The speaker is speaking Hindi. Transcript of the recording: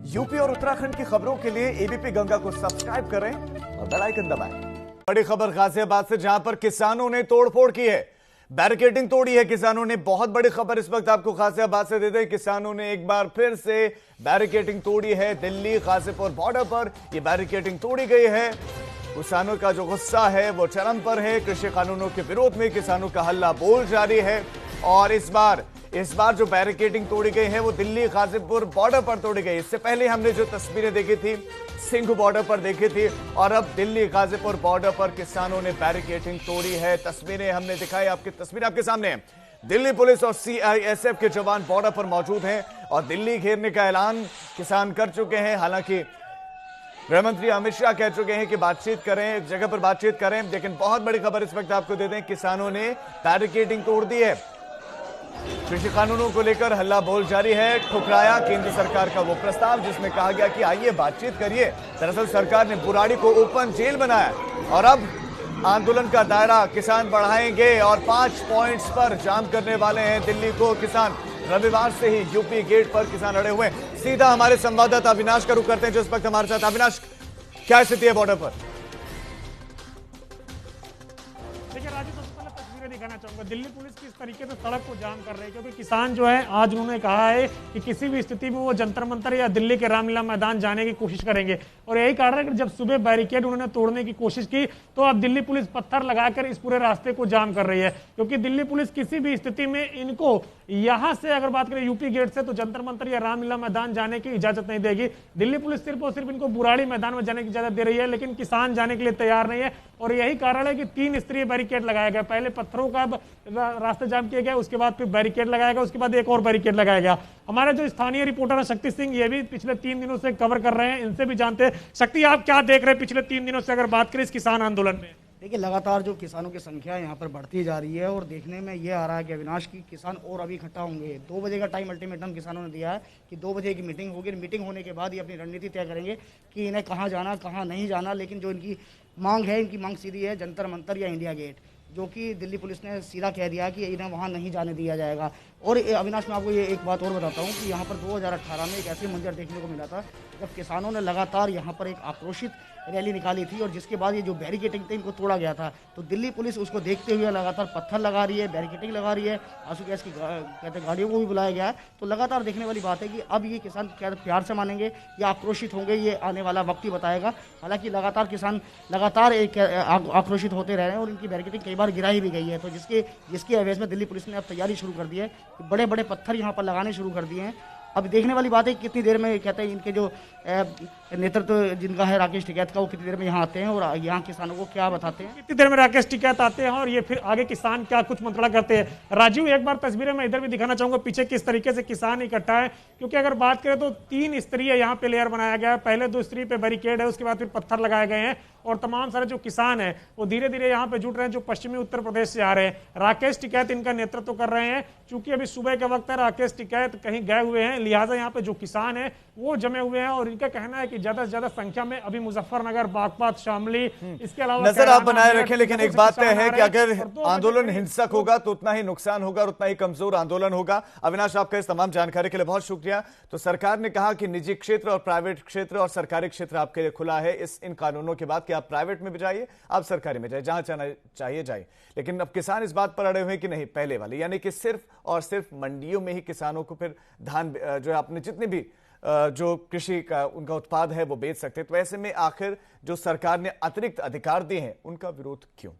यूपी और उत्तराखंड की खबरों के लिए एबीपी गंगा को सब्सक्राइब करें और बेल आइकन दबाएं। बड़ी खबर गाजियाबाद से, जहां पर किसानों ने तोड़फोड़ की है, बैरिकेडिंग तोड़ी है किसानों ने। बहुत बड़ी खबर इस वक्त आपको गाजियाबाद से दे दें। किसानों ने एक बार फिर से बैरिकेडिंग तोड़ी है। दिल्ली गाजीपुर बॉर्डर पर यह बैरिकेडिंग तोड़ी गई है। किसानों का जो गुस्सा है वो चरम पर है। कृषि कानूनों के विरोध में किसानों का हल्ला बोल जारी है। और इस बार जो बैरिकेडिंग तोड़ी गई है वो दिल्ली गाजीपुर बॉर्डर पर तोड़ी गई। इससे पहले हमने जो तस्वीरें देखी थी सिंघ बॉर्डर पर देखी थी, और अब दिल्ली गाजीपुर बॉर्डर पर किसानों ने बैरिकेडिंग तोड़ी है। तस्वीरें हमने दिखाई, आपकी तस्वीर आपके सामने है। दिल्ली पुलिस और सीआईएसएफ के जवान बॉर्डर पर मौजूद हैं और दिल्ली घेरने का ऐलान किसान कर चुके हैं। हालांकि गृह मंत्री अमित शाह कह चुके हैं कि बातचीत करें, एक जगह पर बातचीत करें, लेकिन बहुत बड़ी खबर इस वक्त आपको दे दें, किसानों ने बैरिकेडिंग तोड़ दी है। कृषि कानूनों को लेकर हल्ला बोल जारी है। ठुकराया केंद्र सरकार का वो प्रस्ताव जिसमें कहा गया कि आइए बातचीत करिए। दरअसल सरकार ने बुराड़ी को ओपन जेल बनाया और अब आंदोलन का दायरा किसान बढ़ाएंगे और 5 पॉइंट्स पर जाम करने वाले हैं दिल्ली को किसान। रविवार से ही यूपी गेट पर किसान अड़े हुए हैं। सीधा हमारे संवाददाता अविनाश का रुख करते हैं जो इस वक्त हमारे साथ। अविनाश, क्या स्थिति है बॉर्डर पर? देखिए राजू, सबसे पहले तस्वीरें दिखाना चाहूंगा। दिल्ली पुलिस किस तरीके से सड़क को जाम कर रही है, क्योंकि किसान जो है आज उन्होंने कहा है कि किसी भी स्थिति में वो जंतर मंतर या दिल्ली के रामलीला मैदान जाने की कोशिश करेंगे। और यही कारण है कि जब सुबह बैरिकेड उन्होंने तोड़ने की कोशिश की तो अब दिल्ली पुलिस पत्थर लगाकर इस पूरे रास्ते को जाम कर रही है, क्योंकि दिल्ली पुलिस किसी भी स्थिति में इनको यहां से, अगर बात करें यूपी गेट से, तो जंतर मंतर या रामलीला मैदान जाने की इजाजत नहीं देगी। दिल्ली पुलिस सिर्फ और सिर्फ इनको बुराड़ी मैदान में जाने की इजाजत दे रही है, लेकिन किसान जाने के लिए तैयार नहीं है। और यही कारण है कि 3 स्तरीय बैरिकेड लगाया गया। पहले पत्थरों का रास्ते जाम किया गया, उसके बाद फिर बैरिकेड लगाया गया, उसके बाद एक और बैरिकेड लगाया गया। हमारे जो स्थानीय रिपोर्टर है शक्ति सिंह, ये भी पिछले 3 दिनों से कवर कर रहे हैं, इनसे भी जानते हैं। शक्ति, आप क्या देख रहे हैं पिछले 3 दिनों से, अगर बात करें इस किसान आंदोलन में? देखिए, लगातार जो किसानों की संख्या यहाँ पर बढ़ती जा रही है और देखने में ये आ रहा है कि अविनाश की किसान और अभी इकट्ठा होंगे। 2 बजे का टाइम अल्टीमेटम किसानों ने दिया है कि 2 बजे की मीटिंग होगी। मीटिंग होने के बाद ये अपनी रणनीति तय करेंगे कि इन्हें कहाँ जाना, कहाँ नहीं जाना। लेकिन जो इनकी मांग है, इनकी मांग सीधी है जंतर मंतर या इंडिया गेट, जो कि दिल्ली पुलिस ने सीधा कह दिया कि इन्हें वहाँ नहीं जाने दिया जाएगा। और अविनाश, मैं आपको ये एक बात और बताता हूँ कि यहाँ पर 2018 में एक ऐसी मंजर देखने को मिला था जब किसानों ने लगातार यहाँ पर एक आक्रोशित रैली निकाली थी और जिसके बाद ये जो बैरिकेडिंग थी इनको तोड़ा गया था। तो दिल्ली पुलिस उसको देखते हुए लगातार पत्थर लगा रही है, बैरिकेडिंग लगा रही है, आंसू गैस की कहते गाड़ियों को भी बुलाया गया है। तो लगातार देखने वाली बात है कि अब ये किसान क्या प्यार से मानेंगे या आक्रोशित होंगे, ये आने वाला वक्त ही बताएगा। हालांकि लगातार किसान लगातार एक आक्रोशित होते रह रहे हैं और इनकी बैरिकेडिंग कई बार गिराई भी गई है। तो जिसके एवज में दिल्ली पुलिस ने अब तैयारी शुरू कर दी है, बड़े बड़े पत्थर यहाँ पर लगाने शुरू कर दिए हैं। अब देखने वाली बात है कितनी देर में, कहते हैं इनके जो नेतृत्व जिनका है राकेश टिकैत का, वो कितनी देर में यहाँ आते हैं और यहाँ किसानों को क्या बताते हैं। कितनी देर में राकेश टिकैत आते हैं और ये फिर आगे किसान क्या कुछ मंत्रणा करते हैं। राजीव, एक बार तस्वीरें मैं इधर भी दिखाना चाहूंगा पीछे किस तरीके से किसान इकट्ठा है, क्योंकि अगर बात करें तो 3 स्तरीय यहाँ पे लेयर बनाया गया है। पहले 2 स्तरीय पे बैरिकेड है, उसके बाद फिर पत्थर लगाए गए हैं और तमाम सारे जो किसान है वो धीरे धीरे यहाँ पे जुट रहे हैं, जो पश्चिमी उत्तर प्रदेश से आ रहे हैं। राकेश टिकैत इनका नेतृत्व कर रहे हैं। चूंकि अभी सुबह का वक्त है, राकेश टिकैत कहीं गए हुए हैं, लिहाजा यहाँ पे जो किसान है वो जमे हुए हैं और इनका कहना है कि ज्यादा से ज्यादा संख्या में अभी मुजफ्फरनगर, बागपत, शामली, इसके अलावा नजर आप बनाए रखें। लेकिन एक बात तय है कि अगर आंदोलन हिंसक होगा तो उतना ही नुकसान होगा और उतना ही कमजोर आंदोलन होगा। अविनाश, आपका इस तमाम जानकारी के लिए बहुत शुक्रिया। तो सरकार ने कहा कि निजी क्षेत्र और प्राइवेट क्षेत्र और सरकारी क्षेत्र आपके लिए खुला है इन कानूनों के बाद कि आप प्राइवेट में भी जाइए, आप सरकारी में जाइए, जहां जाना चाहिए जाइए। लेकिन अब किसान इस बात पर अड़े हुए कि नहीं, पहले वाले, यानी कि सिर्फ और सिर्फ मंडियों में ही किसानों को फिर धान जो है अपने जितने भी जो कृषि का उनका उत्पाद है वो बेच सकते हैं। तो ऐसे में आखिर जो सरकार ने अतिरिक्त अधिकार दिए हैं उनका विरोध क्यों?